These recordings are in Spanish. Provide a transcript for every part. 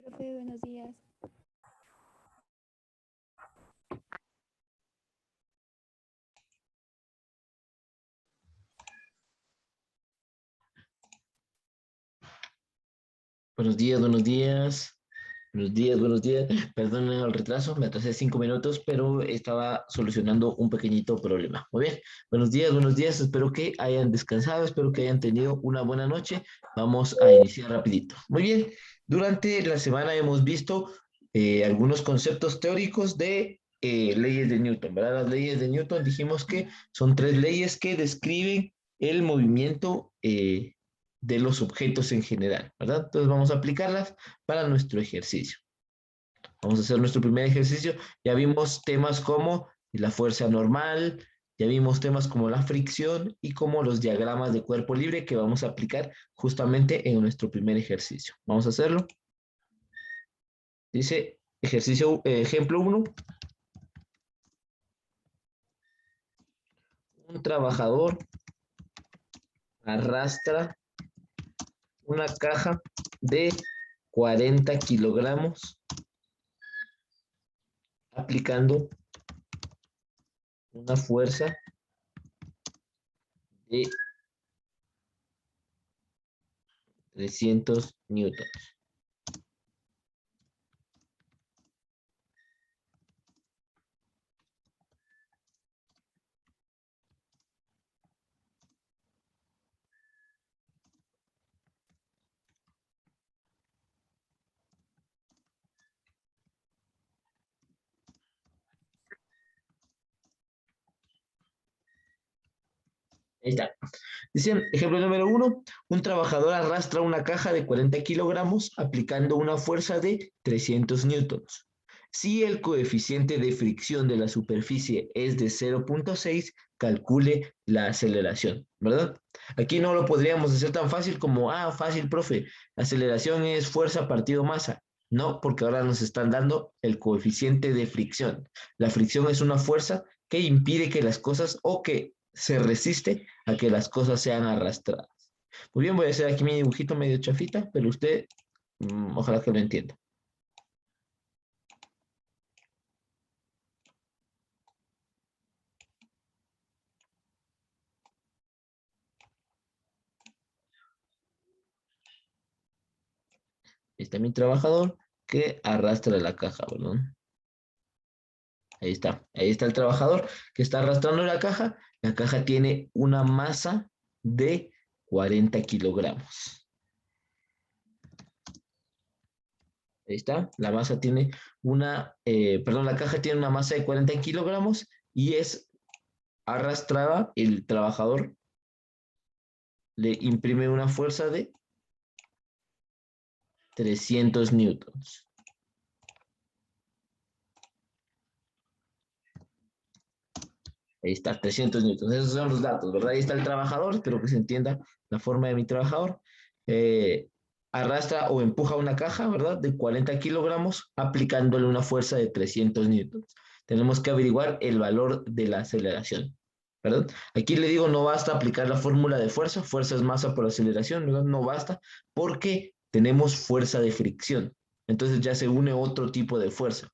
Profe, buenos días. Buenos días, buenos días. Buenos días, buenos días. Perdonen el retraso, me atrasé 5 minutos, pero estaba solucionando un pequeñito problema. Muy bien, buenos días, buenos días. Espero que hayan descansado, espero que hayan tenido una buena noche. Vamos a iniciar rapidito. Muy bien, durante la semana hemos visto algunos conceptos teóricos de leyes de Newton, ¿verdad? Las leyes de Newton dijimos que son tres leyes que describen el movimiento de los objetos en general, ¿verdad? Entonces vamos a aplicarlas para nuestro ejercicio. Vamos a hacer nuestro primer ejercicio. Ya vimos temas como la fuerza normal, ya vimos temas como la fricción y como los diagramas de cuerpo libre que vamos a aplicar justamente en nuestro primer ejercicio. Vamos a hacerlo. Dice ejercicio, ejemplo 1. Un trabajador arrastra una caja de 40 kilogramos aplicando una fuerza de 300 newtons. Ahí está. Dice, ejemplo número 1, un trabajador arrastra una caja de 40 kilogramos aplicando una fuerza de 300 newtons. Si el coeficiente de fricción de la superficie es de 0.6, calcule la aceleración, ¿verdad? Aquí no lo podríamos hacer tan fácil como, fácil, profe, aceleración es fuerza partido masa. No, porque ahora nos están dando el coeficiente de fricción. La fricción es una fuerza que impide que las cosas o que se resiste a que las cosas sean arrastradas. Muy bien, voy a hacer aquí mi dibujito medio chafita, pero usted, ojalá que lo entienda. Está mi trabajador que arrastra la caja, ¿verdad? Ahí está el trabajador que está arrastrando la caja. La caja tiene una masa de 40 kilogramos. Ahí está, la masa tiene la caja tiene una masa de 40 kilogramos y es arrastrada, el trabajador le imprime una fuerza de 300 newtons. Ahí está, 300 newtons. Esos son los datos, ¿verdad? Ahí está el trabajador, espero que se entienda la forma de mi trabajador. Arrastra o empuja una caja, ¿verdad? De 40 kilogramos, aplicándole una fuerza de 300 newtons. Tenemos que averiguar el valor de la aceleración, ¿verdad? Aquí le digo, no basta aplicar la fórmula de fuerza, fuerza es masa por aceleración, ¿verdad? No basta, porque tenemos fuerza de fricción. Entonces ya se une otro tipo de fuerza.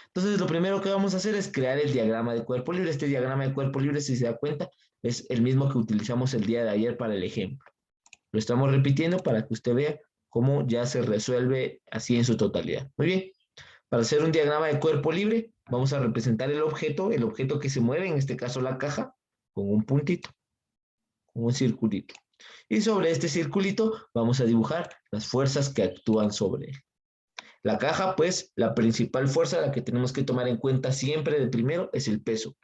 Entonces, lo primero que vamos a hacer es crear el diagrama de cuerpo libre. Este diagrama de cuerpo libre, si se da cuenta, es el mismo que utilizamos el día de ayer para el ejemplo. Lo estamos repitiendo para que usted vea cómo ya se resuelve así en su totalidad. Muy bien. Para hacer un diagrama de cuerpo libre, vamos a representar el objeto que se mueve, en este caso la caja, con un puntito, con un circulito. Y sobre este circulito vamos a dibujar las fuerzas que actúan sobre él. La caja, pues, la principal fuerza, la que tenemos que tomar en cuenta siempre de primero, es el peso.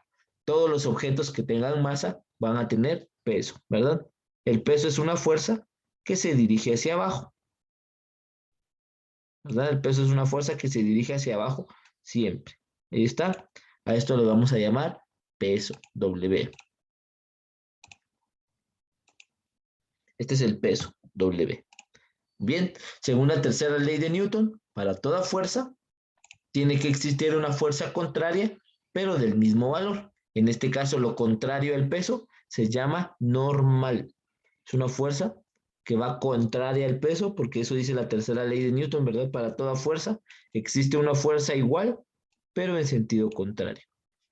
Todos los objetos que tengan masa van a tener peso, ¿verdad? El peso es una fuerza que se dirige hacia abajo, ¿verdad? El peso es una fuerza que se dirige hacia abajo siempre. Ahí está. A esto lo vamos a llamar peso, W. Este es el peso, W. Bien, según la tercera ley de Newton, para toda fuerza tiene que existir una fuerza contraria, pero del mismo valor. En este caso, lo contrario al peso se llama normal. Es una fuerza que va contraria al peso, porque eso dice la tercera ley de Newton, ¿verdad? Para toda fuerza existe una fuerza igual, pero en sentido contrario.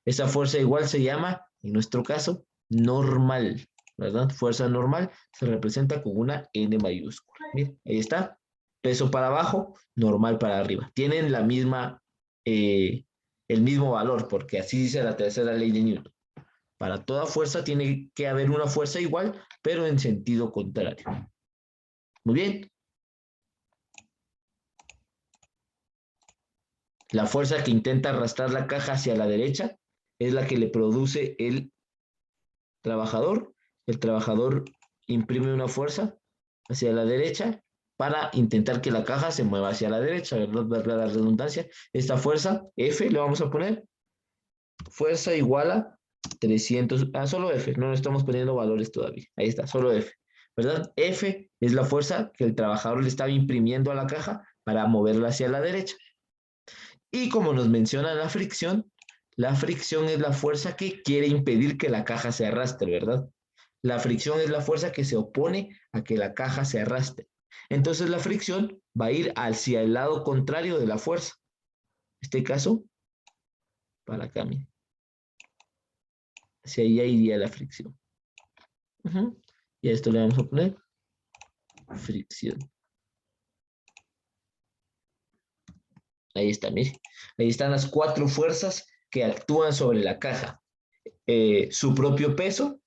Esa fuerza igual se llama, en nuestro caso, normal, ¿verdad? Fuerza normal se representa con una N mayúscula. Miren, ahí está. Peso para abajo, normal para arriba. Tienen la misma, el mismo valor, porque así dice la tercera ley de Newton. Para toda fuerza tiene que haber una fuerza igual, pero en sentido contrario. Muy bien. La fuerza que intenta arrastrar la caja hacia la derecha es la que le produce el trabajador. El trabajador imprime una fuerza hacia la derecha para intentar que la caja se mueva hacia la derecha, ¿verdad? La redundancia. Esta fuerza, F, le vamos a poner. Fuerza igual a 300, solo F, no estamos poniendo valores todavía. Ahí está, solo F, ¿verdad? F es la fuerza que el trabajador le estaba imprimiendo a la caja para moverla hacia la derecha. Y como nos menciona la fricción es la fuerza que quiere impedir que la caja se arrastre, ¿verdad? La fricción es la fuerza que se opone a que la caja se arrastre. Entonces la fricción va a ir hacia el lado contrario de la fuerza. En este caso, para acá, miren. Hacia allá iría la fricción. Y a esto le vamos a poner fricción. Ahí está, mire. Ahí están las 4 fuerzas que actúan sobre la caja. Su propio peso,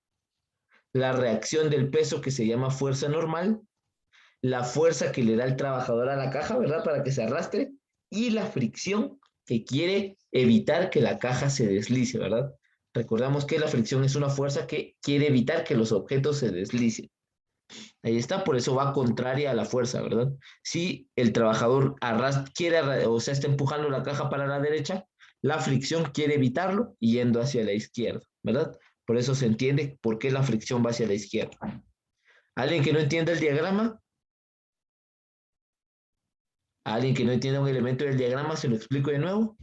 la reacción del peso que se llama fuerza normal, la fuerza que le da el trabajador a la caja, ¿verdad? Para que se arrastre, y la fricción que quiere evitar que la caja se deslice, ¿verdad? Recordamos que la fricción es una fuerza que quiere evitar que los objetos se deslicen. Ahí está, por eso va contraria a la fuerza, ¿verdad? Si el trabajador o sea, está empujando la caja para la derecha, la fricción quiere evitarlo yendo hacia la izquierda, ¿verdad? Por eso se entiende por qué la fricción va hacia la izquierda. ¿Alguien que no entienda el diagrama? ¿Alguien que no entienda un elemento del diagrama? ¿Se lo explico de nuevo?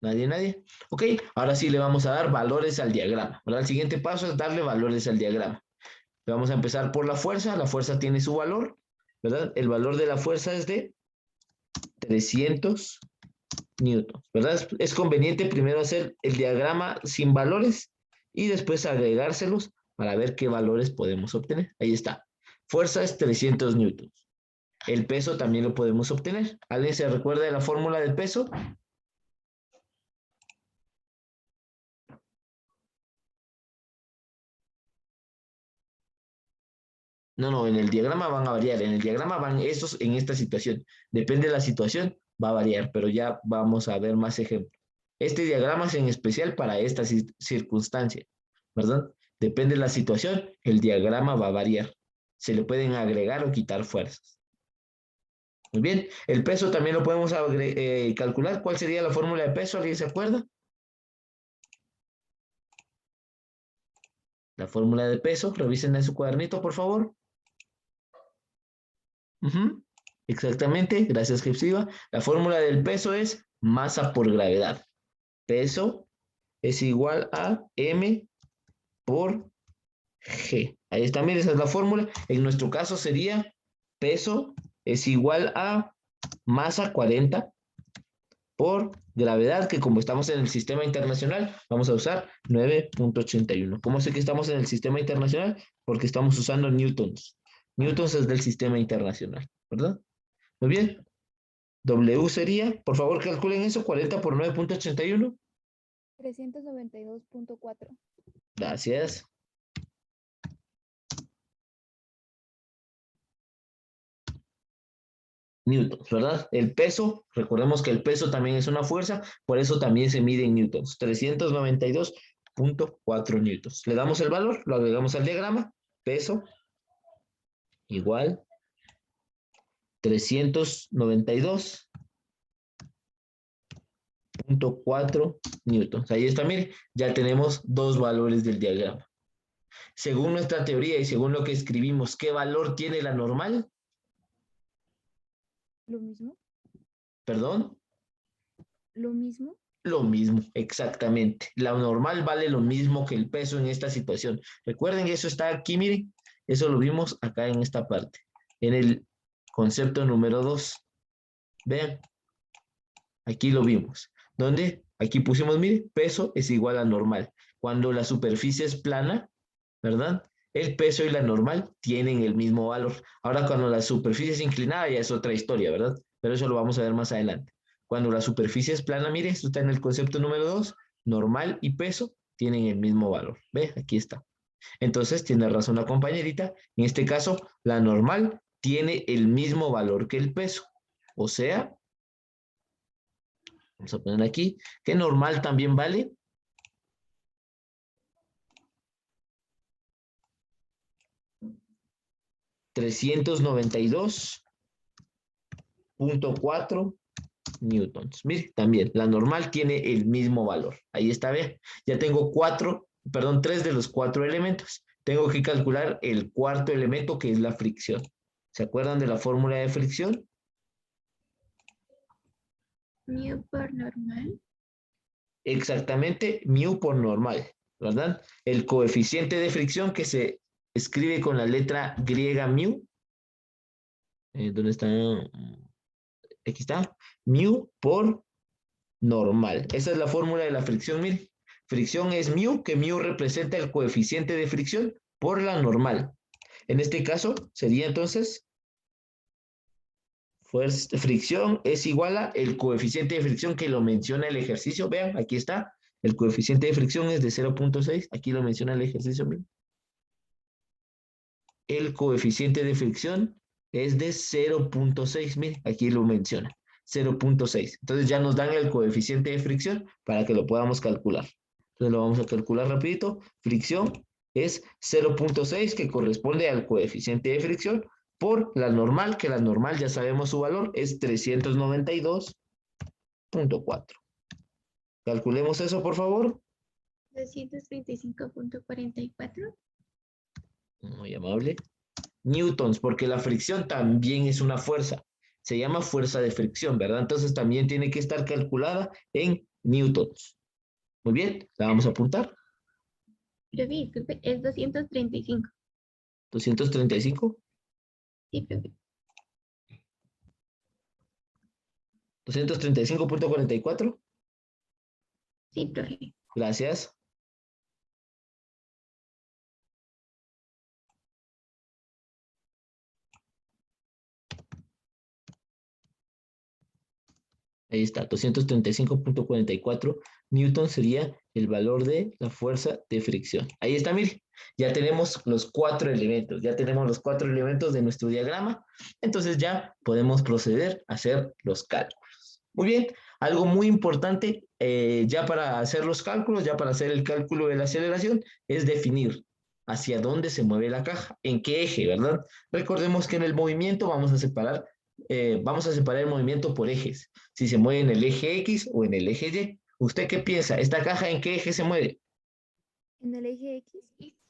¿Nadie? Ok, ahora sí le vamos a dar valores al diagrama, ¿verdad? El siguiente paso es darle valores al diagrama. Vamos a empezar por la fuerza tiene su valor, ¿verdad? El valor de la fuerza es de 300 newtons, ¿verdad? Es conveniente primero hacer el diagrama sin valores y después agregárselos para ver qué valores podemos obtener. Ahí está. Fuerza es 300 newtons. El peso también lo podemos obtener. ¿Alguien se recuerda de la fórmula del peso? No, en el diagrama van a variar. En el diagrama van estos en esta situación. Depende de la situación, va a variar, pero ya vamos a ver más ejemplos. Este diagrama es en especial para esta circunstancia, ¿verdad? Depende de la situación, el diagrama va a variar. Se le pueden agregar o quitar fuerzas. Muy bien, el peso también lo podemos calcular. ¿Cuál sería la fórmula de peso? ¿Alguien se acuerda? La fórmula de peso, revisen en su cuadernito, por favor. Exactamente, gracias, Gepsiva. La fórmula del peso es masa por gravedad. Peso es igual a M por G. Ahí está, miren, esa es la fórmula. En nuestro caso sería peso es igual a masa 40 por gravedad, que como estamos en el sistema internacional, vamos a usar 9.81. ¿Cómo sé que estamos en el sistema internacional? Porque estamos usando newtons. Newtons es del sistema internacional, ¿verdad? Muy bien. W sería, por favor, calculen eso, 40 por 9.81. 392.4. Gracias. Newtons, ¿verdad? El peso, recordemos que el peso también es una fuerza, por eso también se mide en newtons. 392.4 newtons. Le damos el valor, lo agregamos al diagrama. Peso igual 392.4 newtons. Ahí está, miren, ya tenemos dos valores del diagrama. Según nuestra teoría y según lo que escribimos, ¿qué valor tiene la normal? ¿Lo mismo? ¿Perdón? ¿Lo mismo? lo mismo, exactamente. La normal vale lo mismo que el peso en esta situación. Recuerden, eso está aquí, miren, eso lo vimos acá en esta parte, en el concepto número 2. Vean, aquí lo vimos. ¿Dónde? Aquí pusimos, miren, peso es igual a normal. Cuando la superficie es plana, ¿verdad? El peso y la normal tienen el mismo valor. Ahora, cuando la superficie es inclinada, ya es otra historia, ¿verdad? Pero eso lo vamos a ver más adelante. Cuando la superficie es plana, mire, esto está en el concepto número 2, normal y peso tienen el mismo valor. ¿Ve? Aquí está. Entonces, tiene razón la compañerita. En este caso, la normal tiene el mismo valor que el peso. O sea, vamos a poner aquí, que normal también vale 392.4 newtons. Mire, también la normal tiene el mismo valor. Ahí está, ve. Ya tengo tres de los 4 elementos. Tengo que calcular el cuarto elemento, que es la fricción. ¿Se acuerdan de la fórmula de fricción? Mu por normal. Exactamente, mu por normal, ¿verdad? El coeficiente de fricción que se escribe con la letra griega mu. ¿Dónde está? Aquí está. Mu por normal. Esa es la fórmula de la fricción, mire. Fricción es mu, que mu representa el coeficiente de fricción por la normal. En este caso sería entonces, fricción es igual a el coeficiente de fricción que lo menciona el ejercicio. Vean, aquí está. El coeficiente de fricción es de 0.6. Aquí lo menciona el ejercicio. Miren. El coeficiente de fricción es de 0.6. Mire, aquí lo menciona. 0.6. Entonces ya nos dan el coeficiente de fricción para que lo podamos calcular. Entonces lo vamos a calcular rapidito. Fricción es 0.6, que corresponde al coeficiente de fricción, por la normal, que la normal ya sabemos su valor, es 392.4. Calculemos eso, por favor. 235.44. Muy amable. Newtons, porque la fricción también es una fuerza. Se llama fuerza de fricción, ¿verdad? Entonces también tiene que estar calculada en newtons. Muy bien, la vamos a apuntar. Profe, disculpe, es 235. 235. Sí, profe. 235.44. Sí, profe. Gracias. Ahí está, 235.44 newton sería el valor de la fuerza de fricción. Ahí está, mire, ya tenemos los 4 elementos, ya tenemos los 4 elementos de nuestro diagrama, entonces ya podemos proceder a hacer los cálculos. Muy bien, algo muy importante ya para hacer los cálculos, ya para hacer el cálculo de la aceleración, es definir hacia dónde se mueve la caja, en qué eje, ¿verdad? Recordemos que en el movimiento vamos a separar el movimiento por ejes. Si se mueve en el eje X o en el eje Y. ¿Usted qué piensa? ¿Esta caja en qué eje se mueve? En el eje X.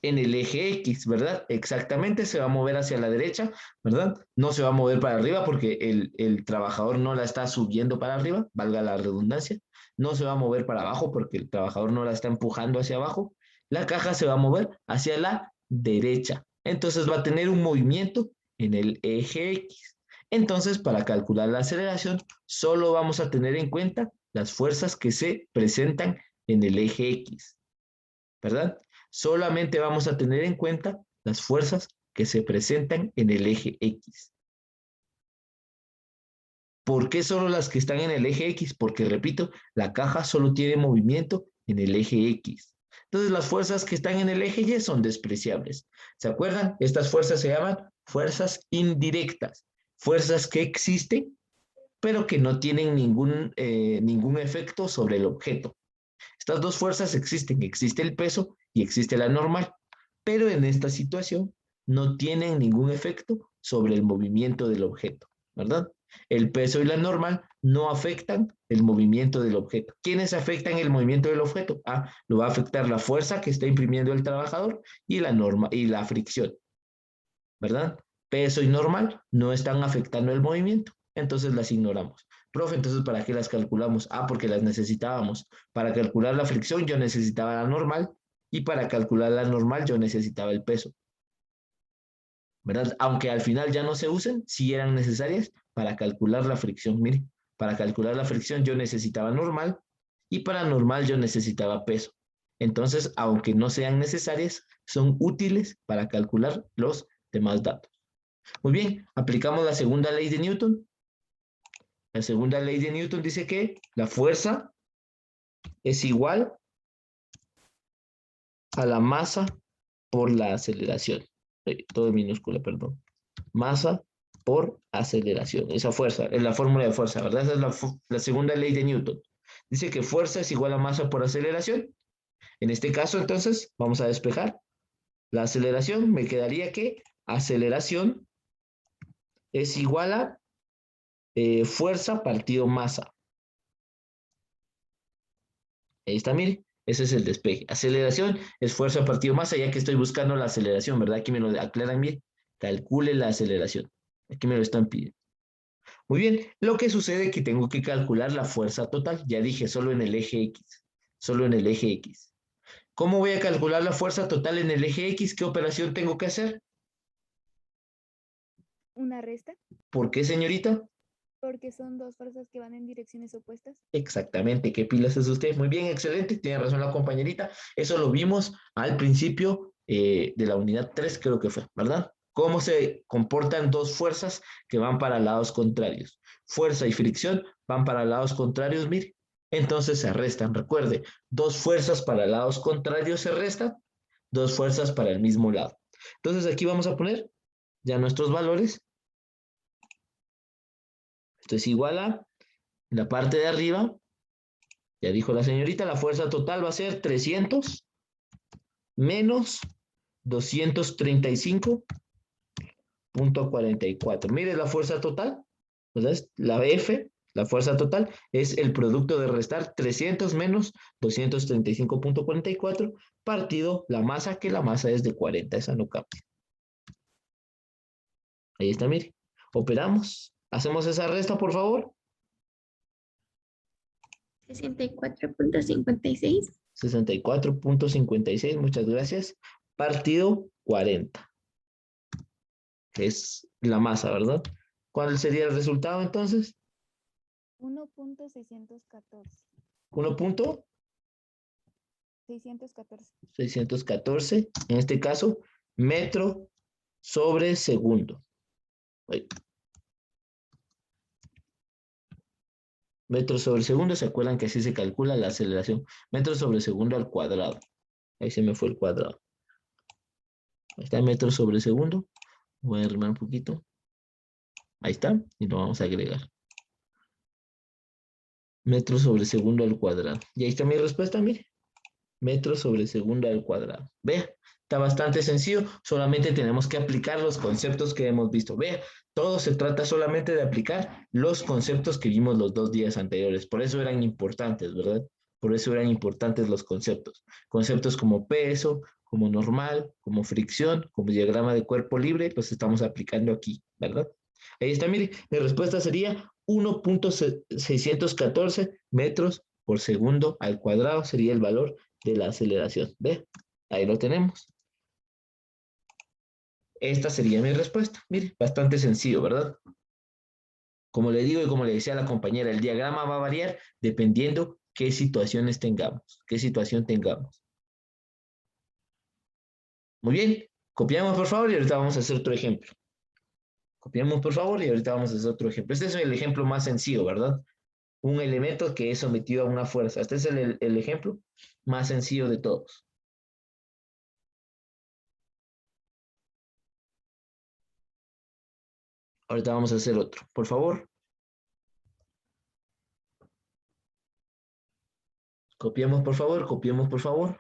En el eje X, ¿verdad? Exactamente, se va a mover hacia la derecha, ¿verdad? No se va a mover para arriba porque el trabajador no la está subiendo para arriba, valga la redundancia. No se va a mover para abajo porque el trabajador no la está empujando hacia abajo. La caja se va a mover hacia la derecha. Entonces va a tener un movimiento en el eje X. Entonces, para calcular la aceleración, solo vamos a tener en cuenta las fuerzas que se presentan en el eje X, ¿verdad? Solamente vamos a tener en cuenta las fuerzas que se presentan en el eje X. ¿Por qué solo las que están en el eje X? Porque, repito, la caja solo tiene movimiento en el eje X. Entonces, las fuerzas que están en el eje Y son despreciables. ¿Se acuerdan? Estas fuerzas se llaman fuerzas indirectas. Fuerzas que existen, pero que no tienen ningún efecto sobre el objeto. Estas dos fuerzas existen. Existe el peso y existe la normal. Pero en esta situación no tienen ningún efecto sobre el movimiento del objeto, ¿verdad? El peso y la normal no afectan el movimiento del objeto. ¿Quiénes afectan el movimiento del objeto? Lo va a afectar la fuerza que está imprimiendo el trabajador y la fricción, ¿verdad? Peso y normal no están afectando el movimiento, entonces las ignoramos. Profe, entonces, ¿para qué las calculamos? Ah, porque las necesitábamos. Para calcular la fricción yo necesitaba la normal y para calcular la normal yo necesitaba el peso, ¿verdad? Aunque al final ya no se usen, sí eran necesarias para calcular la fricción. Mire, para calcular la fricción yo necesitaba normal y para normal yo necesitaba peso. Entonces, aunque no sean necesarias, son útiles para calcular los demás datos. Muy bien, aplicamos la segunda ley de Newton. La segunda ley de Newton dice que la fuerza es igual a la masa por la aceleración. Todo en minúscula, perdón. Masa por aceleración. Esa fuerza, es la fórmula de fuerza, ¿verdad? Esa es la segunda ley de Newton. Dice que fuerza es igual a masa por aceleración. En este caso, entonces, vamos a despejar. La aceleración me quedaría que aceleración es igual a fuerza partido masa. Ahí está, mire. Ese es el despeje. Aceleración es fuerza partido masa, ya que estoy buscando la aceleración, ¿verdad? Aquí me lo aclaran bien. Calcule la aceleración. Aquí me lo están pidiendo. Muy bien, lo que sucede es que tengo que calcular la fuerza total. Ya dije, solo en el eje X. Solo en el eje X. ¿Cómo voy a calcular la fuerza total en el eje X? ¿Qué operación tengo que hacer? Una resta, ¿Por qué, señorita? porque son dos fuerzas que van en direcciones opuestas. Exactamente, ¿qué pilas es usted? Muy bien, excelente, tiene razón la compañerita. Eso lo vimos al principio de la unidad 3, creo que fue, ¿verdad? Cómo se comportan dos fuerzas que van para lados contrarios. Fuerza y fricción van para lados contrarios, mire. Entonces se restan, recuerde, dos fuerzas para lados contrarios se restan, dos fuerzas para el mismo lado. Entonces aquí vamos a poner ya nuestros valores. Esto es igual a la parte de arriba. Ya dijo la señorita, la fuerza total va a ser 300 menos 235.44. Mire la fuerza total, ¿verdad? La F, la fuerza total, es el producto de restar 300 menos 235.44 partido la masa, que la masa es de 40, esa no cambia. Ahí está, mire. Operamos. Hacemos esa resta, por favor. 64.56. 64.56, muchas gracias. Partido 40, que es la masa, ¿verdad? ¿Cuál sería el resultado entonces? 1.614. 614. 1.614, en este caso, metro sobre segundo. Metro sobre segundo, ¿se acuerdan que así se calcula la aceleración? Metro sobre segundo al cuadrado. Ahí se me fue el cuadrado. Ahí está, metro sobre segundo. Voy a arrimar un poquito. Ahí está, y lo vamos a agregar. Metro sobre segundo al cuadrado. Y ahí está mi respuesta, mire. Metro sobre segundo al cuadrado. Vea, está bastante sencillo. Solamente tenemos que aplicar los conceptos que hemos visto. Vea, todo se trata solamente de aplicar los conceptos que vimos los 2 días anteriores. Por eso eran importantes, ¿verdad? Por eso eran importantes los conceptos. Conceptos como peso, como normal, como fricción, como diagrama de cuerpo libre, los estamos aplicando aquí, ¿verdad? Ahí está, mire, mi respuesta sería 1.614 metros por segundo al cuadrado, sería el valor de la aceleración. ¿Ve? Ahí lo tenemos. Esta sería mi respuesta. Mire, bastante sencillo, ¿verdad? Como le digo y como le decía a la compañera, el diagrama va a variar dependiendo qué situaciones tengamos, qué situación tengamos. Muy bien, copiamos por favor y ahorita vamos a hacer otro ejemplo. Copiamos por favor y ahorita vamos a hacer otro ejemplo. Este es el ejemplo más sencillo, ¿verdad? Un elemento que es sometido a una fuerza. Este es el ejemplo más sencillo de todos. Ahorita vamos a hacer otro. Por favor, copiemos por favor, copiemos por favor.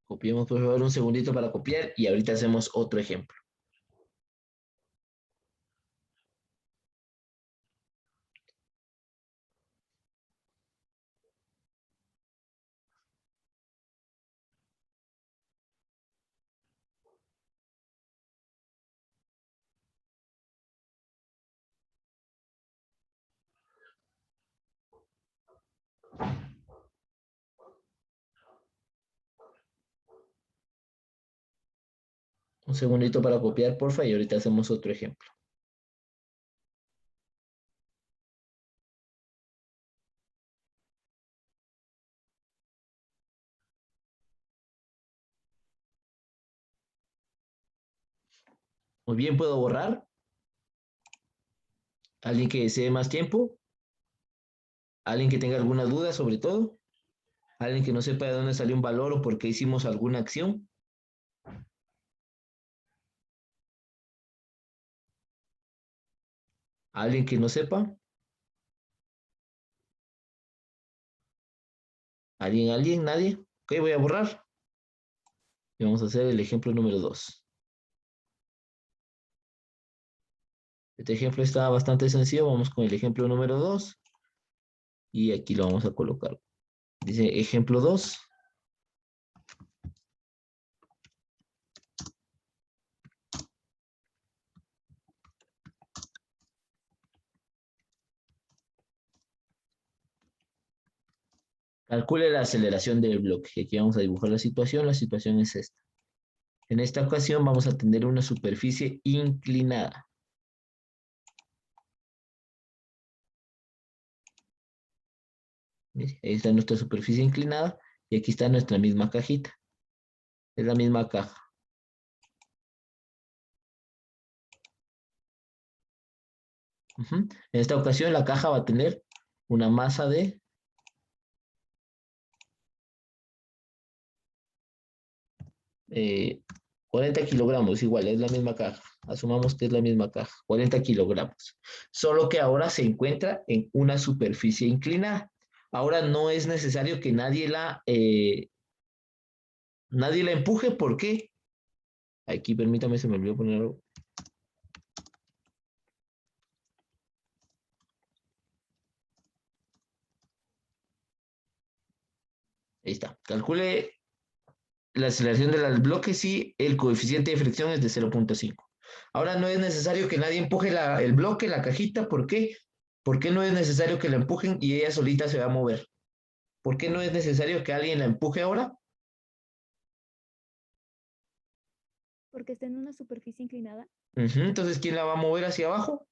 Copiemos por favor un segundito para copiar y ahorita hacemos otro ejemplo. Un segundito para copiar, porfa, y ahorita hacemos otro ejemplo. Muy bien, ¿puedo borrar? ¿Alguien que desee más tiempo? ¿Alguien que tenga alguna duda sobre todo? ¿Alguien que no sepa de dónde salió un valor o por qué hicimos alguna acción? ¿Alguien que no sepa? ¿Alguien, alguien, nadie? Ok, voy a borrar. Y vamos a hacer el ejemplo número 2. Este ejemplo está bastante sencillo. Vamos con el ejemplo número 2. Y aquí lo vamos a colocar. Dice ejemplo 2. Calcule la aceleración del bloque. Aquí vamos a dibujar la situación. La situación es esta. En esta ocasión vamos a tener una superficie inclinada. Mire, ahí está nuestra superficie inclinada y aquí está nuestra misma cajita. Es la misma caja. En esta ocasión la caja va a tener una masa de 40 kilogramos, igual, es la misma caja. Asumamos que es la misma caja, 40 kilogramos. Solo que ahora se encuentra en una superficie inclinada. Ahora no es necesario que nadie la empuje. ¿Por qué? Aquí, permítame, se me olvidó ponerlo. Ahí está. Calcule la aceleración del bloque si el coeficiente de fricción es de 0.5. Ahora no es necesario que nadie empuje el bloque, la cajita. ¿Por qué? ¿Por qué no es necesario que la empujen y ella solita se va a mover? ¿Por qué no es necesario que alguien la empuje ahora? Porque está en una superficie inclinada. Entonces, ¿quién la va a mover hacia abajo?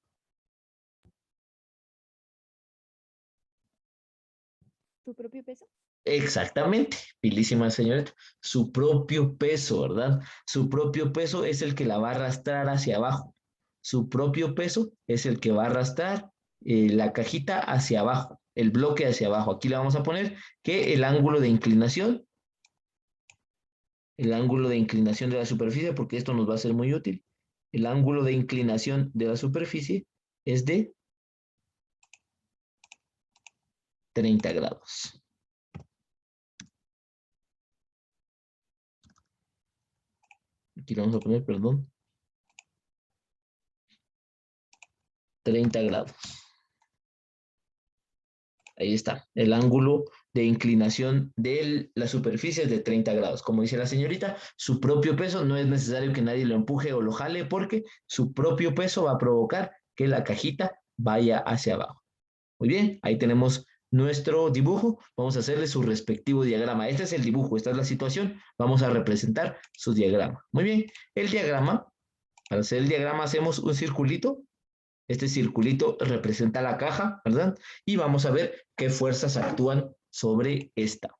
¿Tu propio peso? Exactamente, pilísima señorita. Su propio peso, ¿verdad? Su propio peso es el que la va a arrastrar hacia abajo. Su propio peso es el que va a arrastrar la cajita hacia abajo, el bloque hacia abajo. Aquí le vamos a poner que el ángulo de inclinación de la superficie, porque esto nos va a ser muy útil. El ángulo de inclinación de la superficie es de 30 grados. Aquí le vamos a poner, perdón, 30 grados. Ahí está, el ángulo de inclinación de la superficie es de 30 grados. Como dice la señorita, su propio peso no es necesario que nadie lo empuje o lo jale porque su propio peso va a provocar que la cajita vaya hacia abajo. Muy bien, ahí tenemos nuestro dibujo. Vamos a hacerle su respectivo diagrama. Este es el dibujo, esta es la situación. Vamos a representar su diagrama. Muy bien, el diagrama, para hacer el diagrama hacemos un circulito. Este circulito representa la caja, ¿verdad? Y vamos a ver qué fuerzas actúan sobre esta.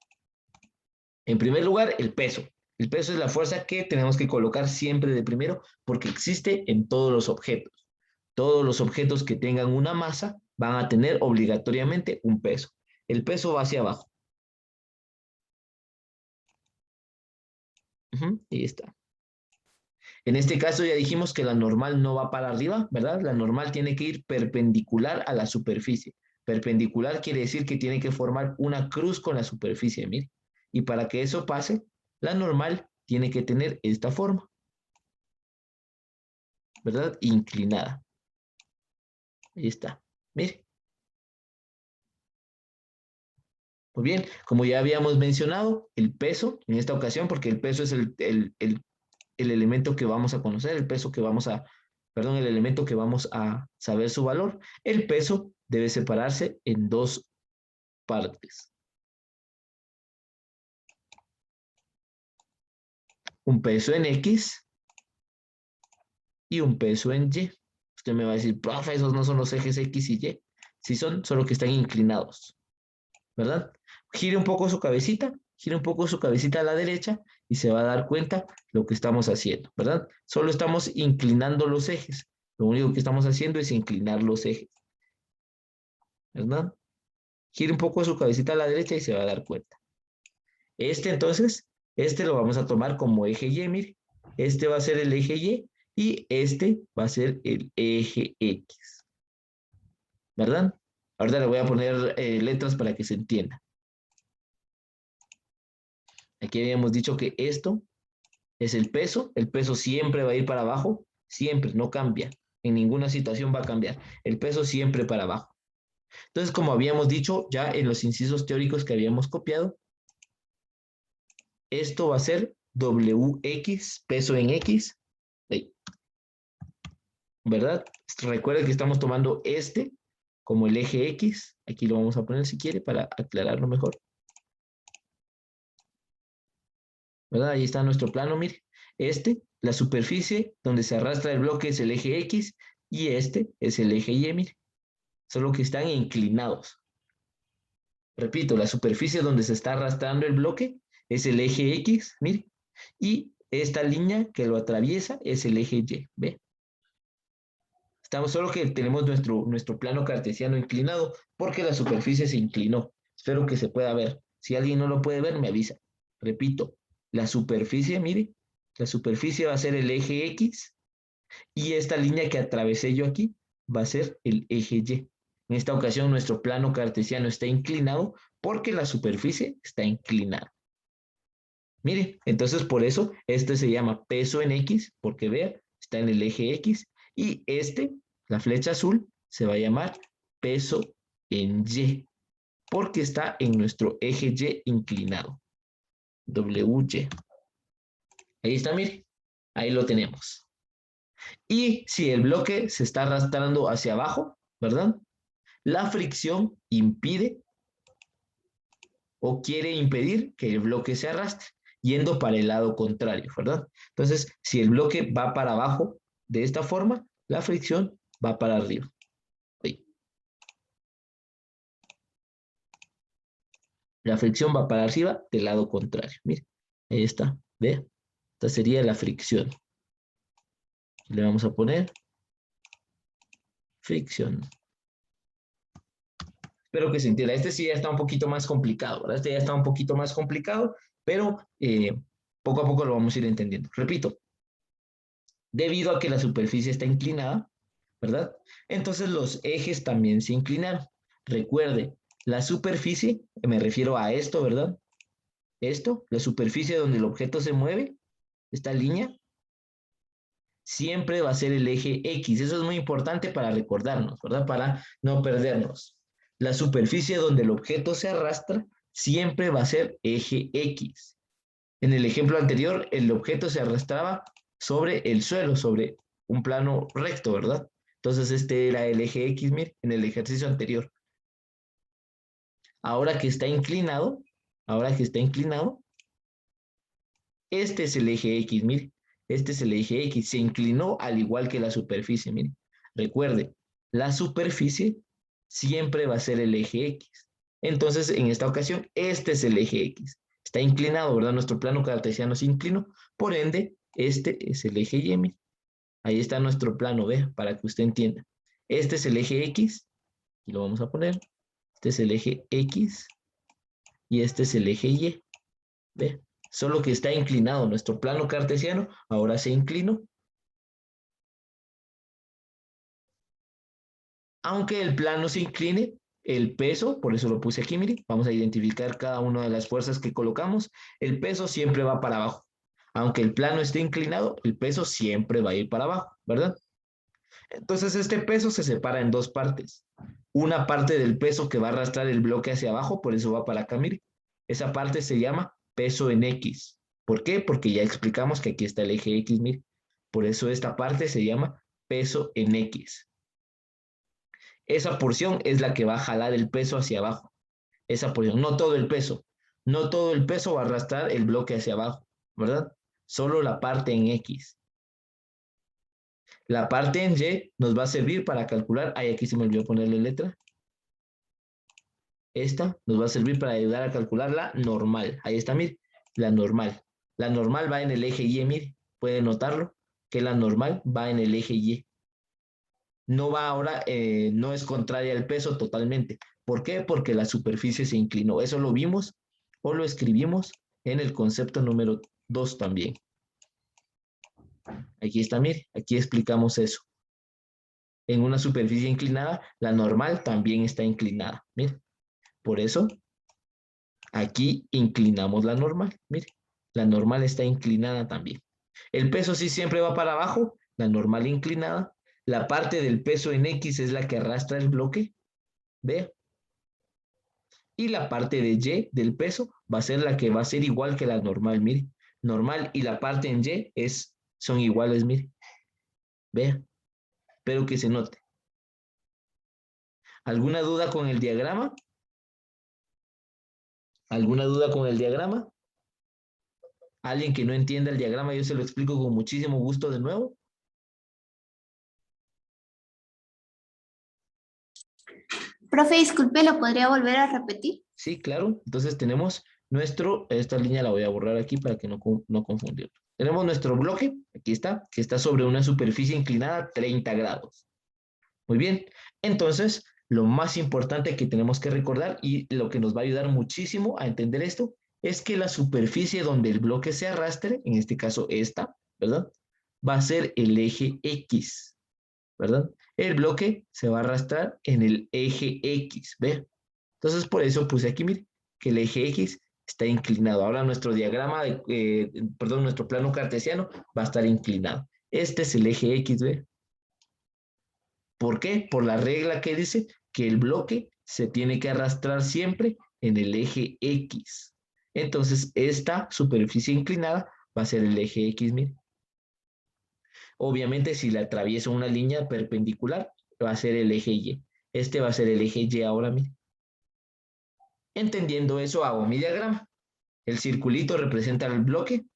En primer lugar, el peso. El peso es la fuerza que tenemos que colocar siempre de primero porque existe en todos los objetos. Todos los objetos que tengan una masa van a tener obligatoriamente un peso. El peso va hacia abajo. Ahí está. En este caso ya dijimos que la normal no va para arriba, ¿verdad? La normal tiene que ir perpendicular a la superficie. Perpendicular quiere decir que tiene que formar una cruz con la superficie, mire. Y para que eso pase, la normal tiene que tener esta forma, ¿verdad? Inclinada. Ahí está. Mire. Muy bien, como ya habíamos mencionado, el peso en esta ocasión, porque el peso es el elemento que vamos a conocer, el peso que vamos a, perdón, el elemento que vamos a saber su valor. El peso debe separarse en dos partes. Un peso en X y un peso en Y. Usted me va a decir, profe, esos no son los ejes X y Y. Sí son, solo que están inclinados, ¿verdad? Gire un poco su cabecita, gire un poco su cabecita a la derecha y se va a dar cuenta lo que estamos haciendo, ¿verdad? Solo estamos inclinando los ejes. Lo único que estamos haciendo es inclinar los ejes, ¿verdad? Gire un poco su cabecita a la derecha y se va a dar cuenta. Entonces, lo vamos a tomar como eje Y, mire. Este va a ser el eje Y y este va a ser el eje X, ¿verdad? Ahorita le voy a poner letras para que se entienda. Aquí habíamos dicho que esto es el peso siempre va a ir para abajo, siempre, no cambia, en ninguna situación va a cambiar, el peso siempre para abajo. Entonces, como habíamos dicho ya en los incisos teóricos que habíamos copiado, esto va a ser WX, peso en X, ¿verdad? Recuerda que estamos tomando este como el eje X, aquí lo vamos a poner si quiere para aclararlo mejor. ¿Verdad? Ahí está nuestro plano, mire. La superficie donde se arrastra el bloque es el eje X y este es el eje Y, mire. Solo que están inclinados. Repito, la superficie donde se está arrastrando el bloque es el eje X, mire. Y esta línea que lo atraviesa es el eje Y, ¿ve? Estamos solo que tenemos nuestro plano cartesiano inclinado porque la superficie se inclinó. Espero que se pueda ver. Si alguien no lo puede ver, me avisa. Repito, la superficie, mire, la superficie va a ser el eje X y esta línea que atravesé yo aquí va a ser el eje Y. En esta ocasión nuestro plano cartesiano está inclinado porque la superficie está inclinada. Mire, entonces por eso este se llama peso en X, porque vea, está en el eje X, y la flecha azul, se va a llamar peso en Y, porque está en nuestro eje Y inclinado, WY. Ahí está, mire, ahí lo tenemos. Y si el bloque se está arrastrando hacia abajo, ¿verdad? La fricción impide o quiere impedir que el bloque se arrastre, yendo para el lado contrario, ¿verdad? Entonces, si el bloque va para abajo de esta forma, la fricción va para arriba. Ahí. La fricción va para arriba del lado contrario. Mire, ahí está, ¿ve? Esta sería la fricción. Le vamos a poner fricción. Espero que se entienda. Este sí ya está un poquito más complicado, ¿verdad? Este ya está un poquito más complicado, pero poco a poco lo vamos a ir entendiendo. Repito, debido a que la superficie está inclinada, ¿verdad? Entonces los ejes también se inclinaron. Recuerde, la superficie, me refiero a esto, ¿verdad? La superficie donde el objeto se mueve, esta línea, siempre va a ser el eje X. Eso es muy importante para recordarnos, ¿verdad? Para no perdernos. La superficie donde el objeto se arrastra siempre va a ser eje X. En el ejemplo anterior, el objeto se arrastraba sobre el suelo, sobre un plano recto, ¿verdad? Entonces este era el eje X, mire, en el ejercicio anterior. Ahora que está inclinado, este es el eje X, mire. Este es el eje X. Se inclinó al igual que la superficie, mire. Recuerde, la superficie siempre va a ser el eje X. Entonces, en esta ocasión, este es el eje X. Está inclinado, ¿verdad? Nuestro plano cartesiano se inclinó. Por ende, este es el eje Y, mire. Ahí está nuestro plano, ¿ve? Para que usted entienda. Este es el eje X. Y lo vamos a poner. Este es el eje X. Y este es el eje Y. ¿Ve? Solo que está inclinado. Nuestro plano cartesiano ahora se inclinó. Aunque el plano se incline, el peso, por eso lo puse aquí, mire, vamos a identificar cada una de las fuerzas que colocamos. El peso siempre va para abajo. Aunque el plano esté inclinado, el peso siempre va a ir para abajo, ¿verdad? Entonces este peso se separa en dos partes. Una parte del peso que va a arrastrar el bloque hacia abajo, por eso va para acá, mire. Esa parte se llama peso en X. ¿Por qué? Porque ya explicamos que aquí está el eje X, mire. Por eso esta parte se llama peso en X. Esa porción es la que va a jalar el peso hacia abajo. Esa porción, no todo el peso. No todo el peso va a arrastrar el bloque hacia abajo, ¿verdad? Solo la parte en X. La parte en Y nos va a servir para calcular, ay, aquí se me olvidó ponerle letra. Esta nos va a servir para ayudar a calcular la normal. Ahí está, mire, la normal. La normal va en el eje Y, mire, puede notarlo, que la normal va en el eje Y. No va ahora, no es contraria al peso totalmente. ¿Por qué? Porque la superficie se inclinó. Eso lo vimos o lo escribimos en el concepto número 2 también. Aquí está, mire, aquí explicamos eso. En una superficie inclinada, la normal también está inclinada. Mire, por eso aquí inclinamos la normal. Mire, la normal está inclinada también. El peso sí siempre va para abajo, la normal inclinada. La parte del peso en X es la que arrastra el bloque. ¿Ve? Y la parte de Y del peso va a ser la que va a ser igual que la normal. Mire, normal y la parte en Y son iguales. Mire, vea, espero que se note. ¿Alguna duda con el diagrama? ¿Alguna duda con el diagrama? ¿Alguien que no entienda el diagrama? Yo se lo explico con muchísimo gusto de nuevo. Profe, disculpe, ¿lo podría volver a repetir? Sí, claro. Entonces tenemos esta línea la voy a borrar aquí para que no confundir. Tenemos nuestro bloque, aquí está, que está sobre una superficie inclinada 30 grados. Muy bien. Entonces, lo más importante que tenemos que recordar y lo que nos va a ayudar muchísimo a entender esto es que la superficie donde el bloque se arrastre, en este caso esta, ¿verdad? Va a ser el eje X, ¿verdad? El bloque se va a arrastrar en el eje X, ¿ve? Entonces, por eso puse aquí, mire, que el eje X está inclinado. Ahora nuestro diagrama, nuestro plano cartesiano va a estar inclinado. Este es el eje X, ¿ve? ¿Por qué? Por la regla que dice que el bloque se tiene que arrastrar siempre en el eje X. Entonces, esta superficie inclinada va a ser el eje X, mire. Obviamente, si le atravieso una línea perpendicular, va a ser el eje Y. Este va a ser el eje Y ahora, mire. Entendiendo eso, hago mi diagrama. El circulito representa el bloque.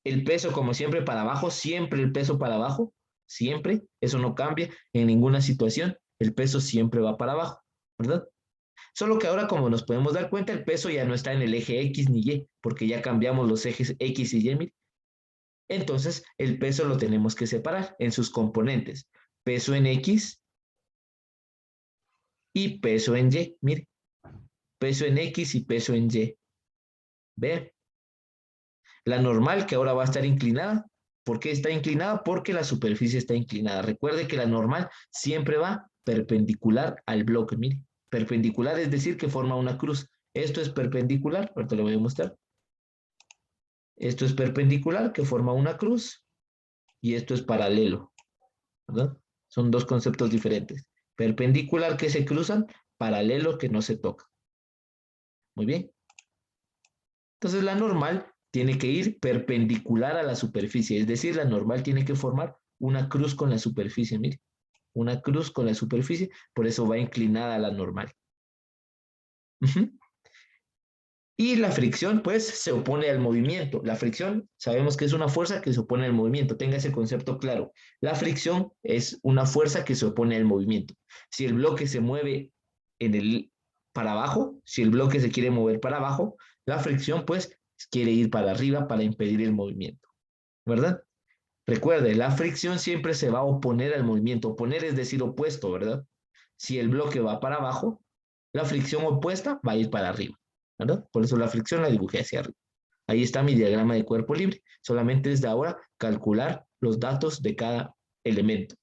El peso, como siempre, para abajo. Siempre el peso para abajo. Siempre. Eso no cambia en ninguna situación. El peso siempre va para abajo, ¿verdad? Solo que ahora, como nos podemos dar cuenta, el peso ya no está en el eje X ni Y, porque ya cambiamos los ejes X y Y, mire. Entonces, el peso lo tenemos que separar en sus componentes. Peso en X y peso en Y, mire. Peso en X y peso en Y. ¿Ve? La normal, que ahora va a estar inclinada. ¿Por qué está inclinada? Porque la superficie está inclinada. Recuerde que la normal siempre va perpendicular al bloque, mire. Perpendicular es decir que forma una cruz. Esto es perpendicular, ahorita lo voy a mostrar. Esto es perpendicular, que forma una cruz, y esto es paralelo, ¿verdad? Son dos conceptos diferentes. Perpendicular que se cruzan, paralelo que no se toca. Muy bien. Entonces la normal tiene que ir perpendicular a la superficie, es decir, la normal tiene que formar una cruz con la superficie, mire. Una cruz con la superficie, por eso va inclinada a la normal. Y la fricción, pues, se opone al movimiento. La fricción, sabemos que es una fuerza que se opone al movimiento. Tenga ese concepto claro. La fricción es una fuerza que se opone al movimiento. Si el bloque se mueve para abajo, si el bloque se quiere mover para abajo, la fricción, pues, quiere ir para arriba para impedir el movimiento, ¿verdad? Recuerde, la fricción siempre se va a oponer al movimiento. Oponer es decir opuesto, ¿verdad? Si el bloque va para abajo, la fricción opuesta va a ir para arriba, ¿verdad? Por eso la fricción la dibujé hacia arriba. Ahí está mi diagrama de cuerpo libre. Solamente desde ahora calcular los datos de cada elemento.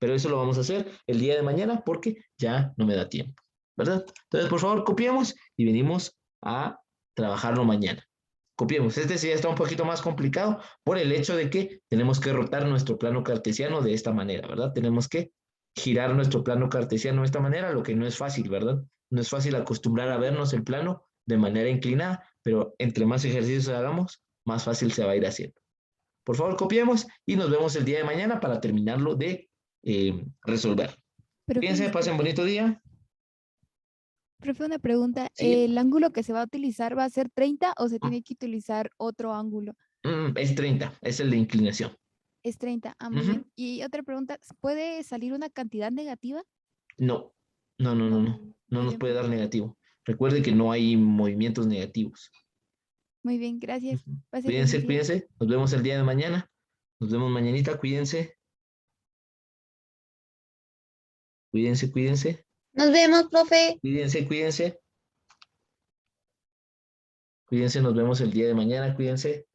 Pero eso lo vamos a hacer el día de mañana porque ya no me da tiempo, ¿verdad? Entonces, por favor, copiemos y venimos a trabajarlo mañana. Copiemos. Este sí está un poquito más complicado por el hecho de que tenemos que rotar nuestro plano cartesiano de esta manera, ¿verdad? Tenemos que girar nuestro plano cartesiano de esta manera, lo que no es fácil, ¿verdad? No es fácil acostumbrar a vernos el plano de manera inclinada, pero entre más ejercicios hagamos, más fácil se va a ir haciendo. Por favor, copiemos y nos vemos el día de mañana para terminarlo de resolver. Profe, Fíjense, pasen bonito día. profe, una pregunta. Sí, ¿El ángulo que se va a utilizar va a ser 30 o se tiene que utilizar otro ángulo? es 30, es el de inclinación. Es 30. Ah, muy Ujú. bien. Y otra pregunta, ¿puede salir una cantidad negativa? No, no, no, no, no. No Muy nos bien, puede dar profe. negativo. Recuerde que no hay movimientos negativos. Muy bien, gracias. Ujú. Pase feliz Cuídense, día. cuídense. Nos vemos el día de mañana. Nos vemos mañanita. Cuídense, cuídense, cuídense. Nos vemos, profe. Cuídense, cuídense. Cuídense, nos vemos el día de mañana. Cuídense.